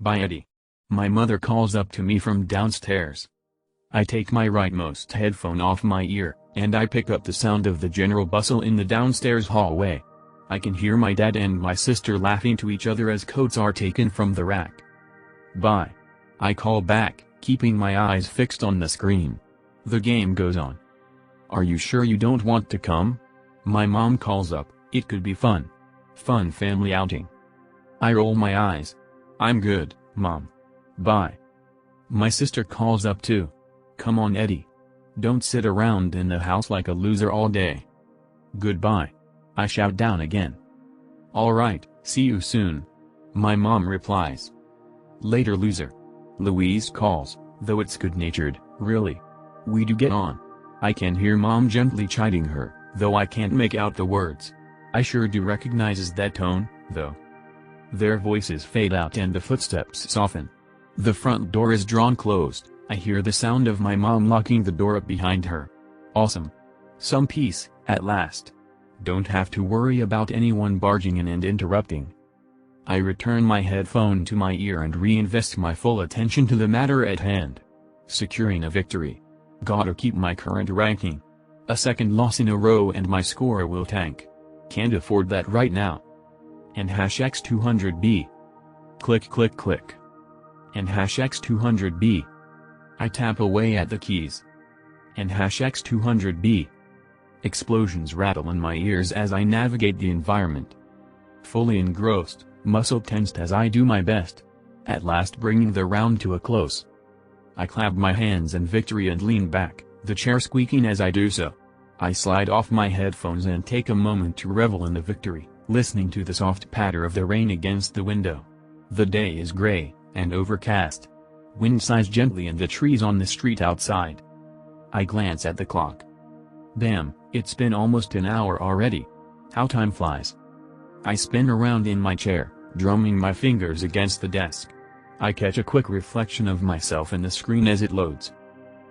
by Eddie. My mother calls up to me from downstairs. I take my rightmost headphone off my ear, and I pick up the sound of the general bustle in the downstairs hallway. I can hear my dad and my sister laughing to each other as coats are taken from the rack. Bye. I call back, keeping my eyes fixed on the screen. The game goes on. Are you sure you don't want to come? My mom calls up, it could be fun. Fun family outing. I roll my eyes. I'm good, Mom. Bye. My sister calls up too. Come on Eddie. Don't sit around in the house like a loser all day. Goodbye. I shout down again. Alright, see you soon. My mom replies. Later loser. Louise calls, though it's good-natured, really. We do get on. I can hear Mom gently chiding her, though I can't make out the words. I sure do recognizes that tone, though. Their voices fade out and the footsteps soften. The front door is drawn closed. I hear the sound of my mom locking the door up behind her. Awesome. Some peace, at last. Don't have to worry about anyone barging in and interrupting. I return my headphone to my ear and reinvest my full attention to the matter at hand. Securing a victory. Gotta keep my current ranking. A second loss in a row and my score will tank. Can't afford that right now. And #X200B. Click click click. And #X200B. I tap away at the keys. And #X200B. Explosions rattle in my ears as I navigate the environment. Fully engrossed, muscle tensed as I do my best. At last bringing the round to a close. I clap my hands in victory and lean back, the chair squeaking as I do so. I slide off my headphones and take a moment to revel in the victory, listening to the soft patter of the rain against the window. The day is gray, and overcast. Wind sighs gently in the trees on the street outside. I glance at the clock. Damn, it's been almost an hour already. How time flies. I spin around in my chair, drumming my fingers against the desk. I catch a quick reflection of myself in the screen as it loads.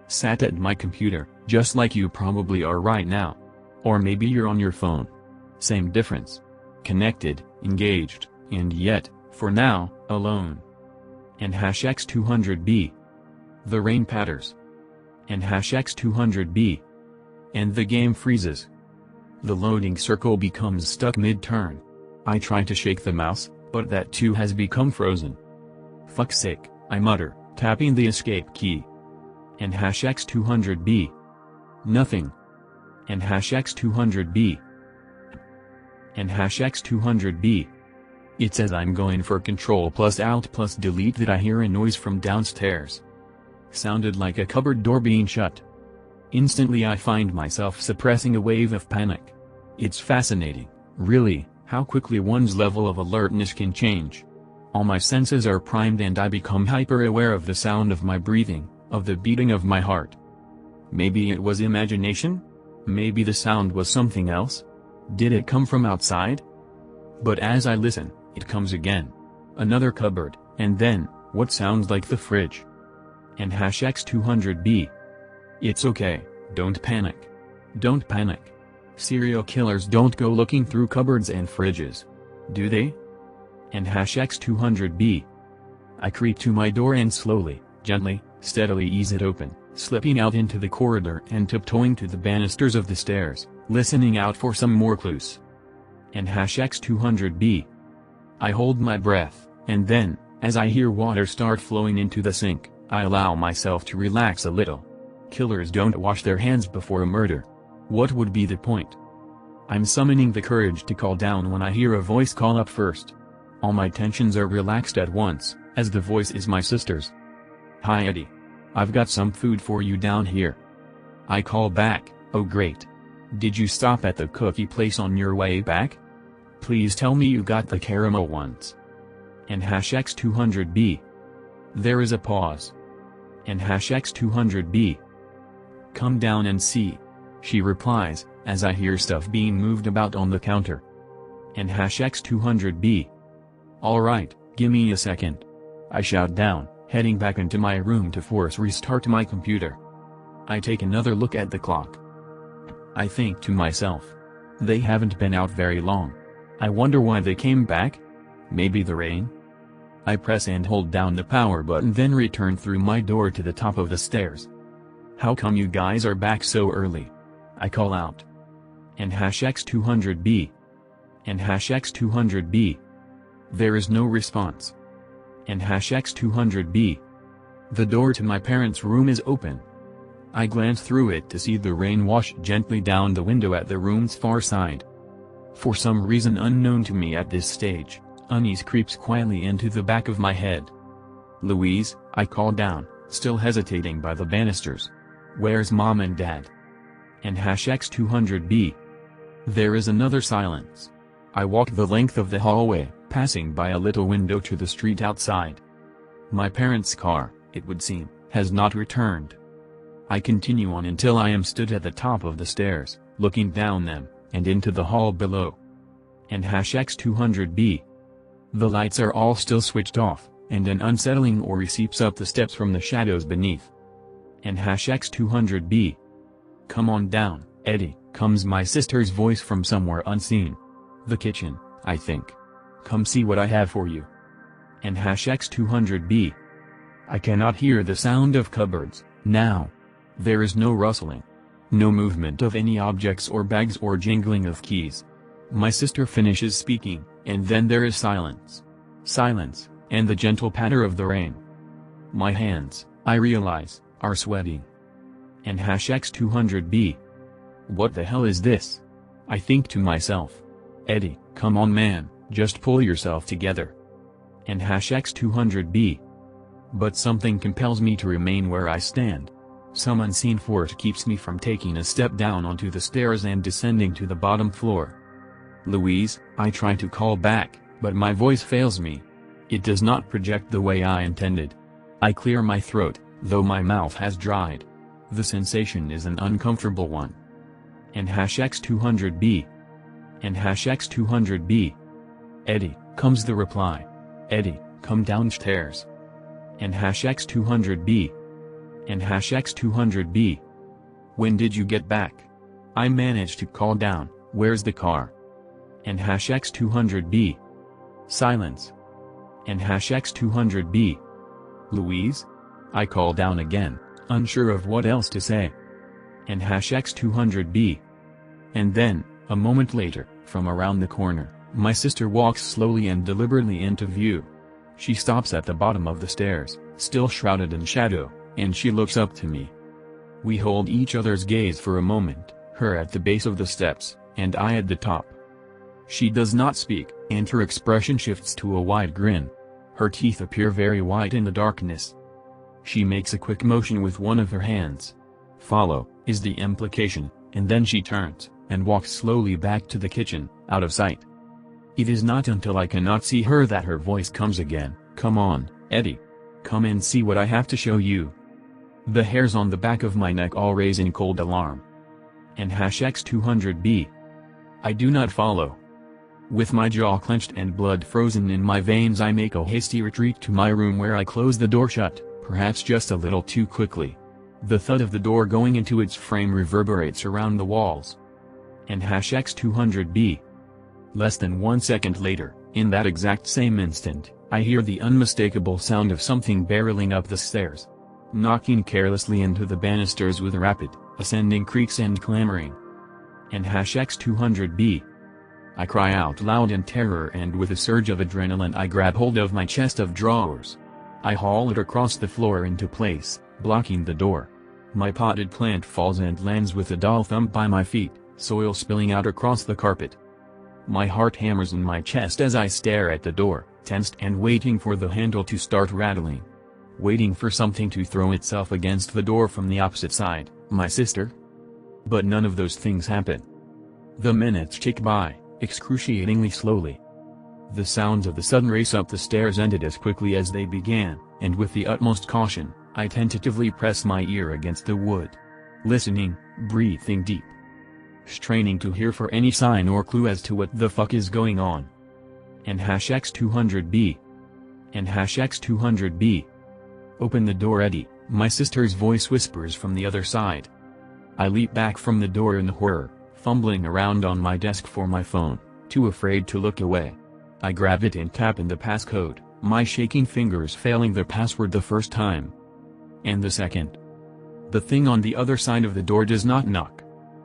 Sat at my computer, just like you probably are right now. Or maybe you're on your phone. Same difference. Connected, engaged, and yet, for now, alone. And #X200B. The rain patters. And #X200B. And the game freezes. The loading circle becomes stuck mid-turn. I try to shake the mouse, but that too has become frozen. Fuck's sake, I mutter, tapping the escape key. And #X200B. Nothing. And #X200B. And #X200B. It's as I'm going for Control plus Alt plus Delete that I hear a noise from downstairs. Sounded like a cupboard door being shut. Instantly I find myself suppressing a wave of panic. It's fascinating, really, how quickly one's level of alertness can change. All my senses are primed and I become hyper-aware of the sound of my breathing, of the beating of my heart. Maybe it was imagination? Maybe the sound was something else? Did it come from outside? But as I listen, it comes again. Another cupboard, and then, what sounds like the fridge. And #X200B. It's okay, don't panic. Don't panic. Serial killers don't go looking through cupboards and fridges. Do they? And #X200B. I creep to my door and slowly, gently, steadily ease it open, slipping out into the corridor and tiptoeing to the banisters of the stairs, listening out for some more clues. And #X200B. I hold my breath, and then, as I hear water start flowing into the sink, I allow myself to relax a little. Killers don't wash their hands before a murder. What would be the point? I'm summoning the courage to call down when I hear a voice call up first. All my tensions are relaxed at once, as the voice is my sister's. Hi Eddie. I've got some food for you down here. I call back, oh great. Did you stop at the cookie place on your way back? Please tell me you got the caramel ones. And #X200B. There is a pause. And #X200B. Come down and see. She replies, as I hear stuff being moved about on the counter. And #X200B. Alright, gimme a second. I shout down, heading back into my room to force restart my computer. I take another look at the clock. I think to myself. They haven't been out very long. I wonder why they came back? Maybe the rain? I press and hold down the power button, then return through my door to the top of the stairs. "How come you guys are back so early?" I call out. And #X200B. And #X200B. There is no response. And #X200B. The door to my parents' room is open. I glance through it to see the rain wash gently down the window at the room's far side. For some reason unknown to me at this stage, unease creeps quietly into the back of my head. "Louise," I call down, still hesitating by the banisters. "Where's Mom and Dad?" And #X200B. There is another silence. I walk the length of the hallway, passing by a little window to the street outside. My parents' car, it would seem, has not returned. I continue on until I am stood at the top of the stairs, looking down them, and into the hall below. And #X200B. The lights are all still switched off, and an unsettling aura seeps up the steps from the shadows beneath. And #X200B. "Come on down, Eddie," comes my sister's voice from somewhere unseen. "The kitchen, I think. Come see what I have for you." And #X200B. I cannot hear the sound of cupboards, now. There is no rustling. No movement of any objects or bags or jingling of keys. My sister finishes speaking, and then there is silence. Silence, and the gentle patter of the rain. My hands, I realize, are sweating. And #X200B. What the hell is this? I think to myself. Eddie, come on man, just pull yourself together. And #X200B. But something compels me to remain where I stand. Some unseen force keeps me from taking a step down onto the stairs and descending to the bottom floor. "Louise," I try to call back, but my voice fails me. It does not project the way I intended. I clear my throat, though my mouth has dried. The sensation is an uncomfortable one. And #X200B. And #X200B. "Eddie," comes the reply. "Eddie, come downstairs." And #X200B. And #X200B. "When did you get back?" I manage to call down, "Where's the car?" And #X200B. Silence. And #X200B. "Louise?" I call down again, unsure of what else to say. And #X200B. And then, a moment later, from around the corner, my sister walks slowly and deliberately into view. She stops at the bottom of the stairs, still shrouded in shadow, and she looks up to me. We hold each other's gaze for a moment, her at the base of the steps, and I at the top. She does not speak, and her expression shifts to a wide grin. Her teeth appear very white in the darkness. She makes a quick motion with one of her hands. "Follow," is the implication, and then she turns, and walks slowly back to the kitchen, out of sight. It is not until I cannot see her that her voice comes again, "Come on, Eddie. Come and see what I have to show you." The hairs on the back of my neck all raise in cold alarm. And #X200B. I do not follow. With my jaw clenched and blood frozen in my veins, I make a hasty retreat to my room, where I close the door shut, perhaps just a little too quickly. The thud of the door going into its frame reverberates around the walls. And #X200B. Less than 1 second later, in that exact same instant, I hear the unmistakable sound of something barreling up the stairs. Knocking carelessly into the banisters with rapid, ascending creaks and clamoring. And #X200B. I cry out loud in terror, and with a surge of adrenaline I grab hold of my chest of drawers. I haul it across the floor into place, blocking the door. My potted plant falls and lands with a dull thump by my feet, soil spilling out across the carpet. My heart hammers in my chest as I stare at the door, tensed and waiting for the handle to start rattling. Waiting for something to throw itself against the door from the opposite side, my sister? But none of those things happen. The minutes tick by, excruciatingly slowly. The sounds of the sudden race up the stairs ended as quickly as they began, and with the utmost caution, I tentatively press my ear against the wood. Listening, breathing deep. Straining to hear for any sign or clue as to what the fuck is going on. And #X200B. And #X200B. Open the door, Eddie, my sister's voice whispers from the other side. I leap back from the door in horror, fumbling around on my desk for my phone, too afraid to look away. I grab it and tap in the passcode, my shaking fingers failing the password the first time. And the second. The thing on the other side of the door does not knock.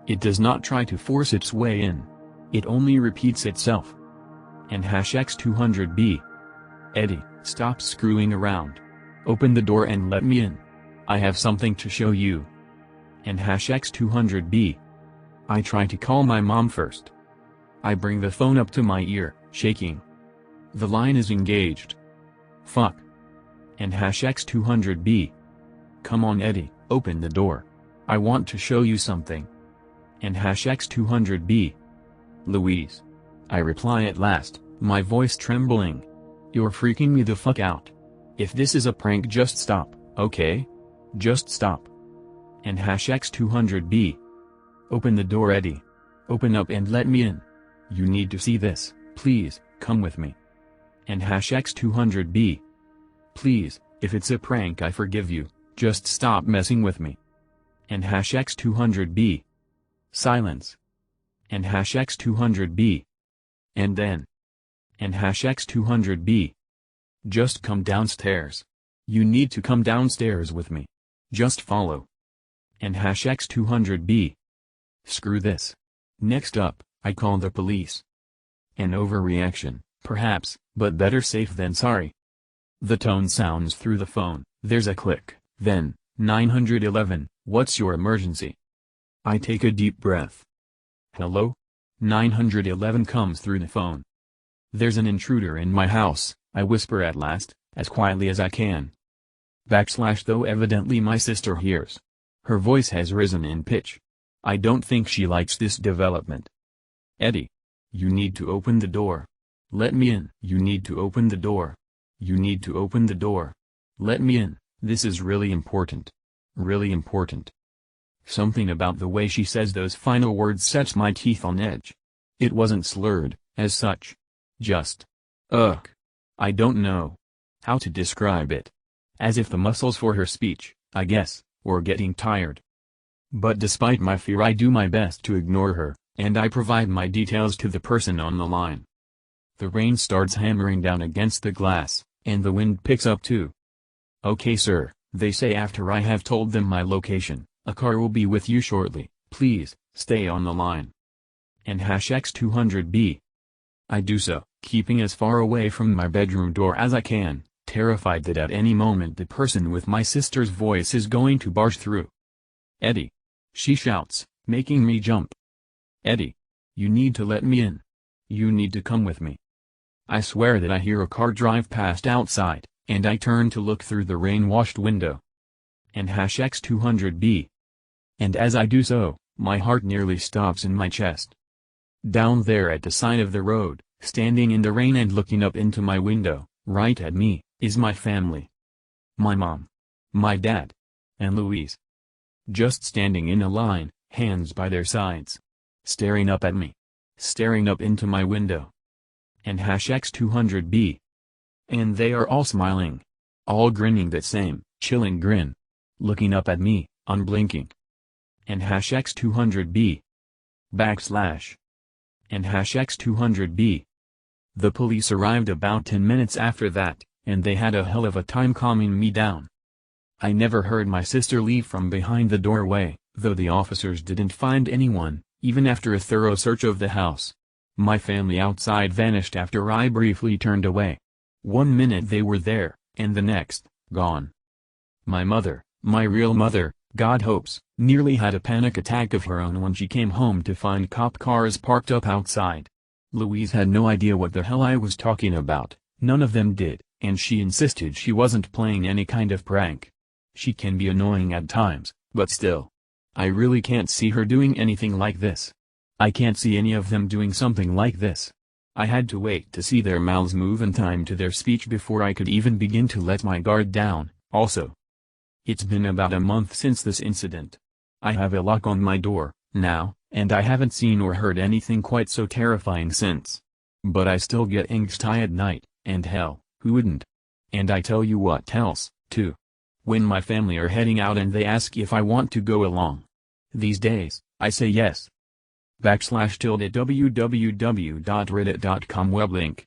It does not try to force its way in. It only repeats itself. And #X200B. Eddie, stop screwing around. Open the door and let me in. I have something to show you. And #X200B. I try to call my mom first. I bring the phone up to my ear, shaking. The line is engaged. Fuck. And #X200B. Come on Eddie, open the door. I want to show you something. And #X200B. Louise. I reply at last, my voice trembling. You're freaking me the fuck out. If this is a prank just stop, okay? Just stop. And #X200B. Open the door Eddie. Open up and let me in. You need to see this, please, come with me. And #X200B. Please, if it's a prank I forgive you, just stop messing with me. And #X200B. Silence. And #X200B. And then. And #X200B. Just come downstairs. You need to come downstairs with me. Just follow. And #X200B. Screw this. Next up, I call the police. An overreaction, perhaps, but better safe than sorry. The tone sounds through the phone, there's a click, then, 911, what's your emergency? I take a deep breath. Hello? 911 comes through the phone. There's an intruder in my house, I whisper at last, as quietly as I can. Though evidently my sister hears. Her voice has risen in pitch. I don't think she likes this development. Eddie. You need to open the door. Let me in. You need to open the door. You need to open the door. Let me in, this is really important. Really important. Something about the way she says those final words sets my teeth on edge. It wasn't slurred, as such. Just. Ugh. I don't know how to describe it. As if the muscles for her speech, I guess, were getting tired. But despite my fear I do my best to ignore her, and I provide my details to the person on the line. The rain starts hammering down against the glass, and the wind picks up too. Okay sir, they say after I have told them my location, a car will be with you shortly, please, stay on the line. And #X200B. I do so, keeping as far away from my bedroom door as I can, terrified that at any moment the person with my sister's voice is going to barge through. Eddie. She shouts, making me jump. Eddie. You need to let me in. You need to come with me. I swear that I hear a car drive past outside, and I turn to look through the rain-washed window. And #X200B. And as I do so, my heart nearly stops in my chest. Down there at the side of the road, standing in the rain and looking up into my window, right at me, is my family. My mom. My dad. And Louise. Just standing in a line, hands by their sides. Staring up at me. Staring up into my window. And #X200B. And they are all smiling. All grinning that same, chilling grin. Looking up at me, unblinking. And #X200B. And #X200B. The police arrived about 10 minutes after that, and they had a hell of a time calming me down. I never heard my sister leave from behind the doorway, though the officers didn't find anyone, even after a thorough search of the house. My family outside vanished after I briefly turned away. 1 minute they were there, and the next, gone. My mother, my real mother, God hopes, nearly had a panic attack of her own when she came home to find cop cars parked up outside. Louise had no idea what the hell I was talking about, none of them did, and she insisted she wasn't playing any kind of prank. She can be annoying at times, but still. I really can't see her doing anything like this. I can't see any of them doing something like this. I had to wait to see their mouths move in time to their speech before I could even begin to let my guard down, also. It's been about a month since this incident. I have a lock on my door, now, and I haven't seen or heard anything quite so terrifying since. But I still get anxiety at night, and hell, who wouldn't? And I tell you what else, too. When my family are heading out and they ask if I want to go along. These days, I say yes. /www.reddit.com web link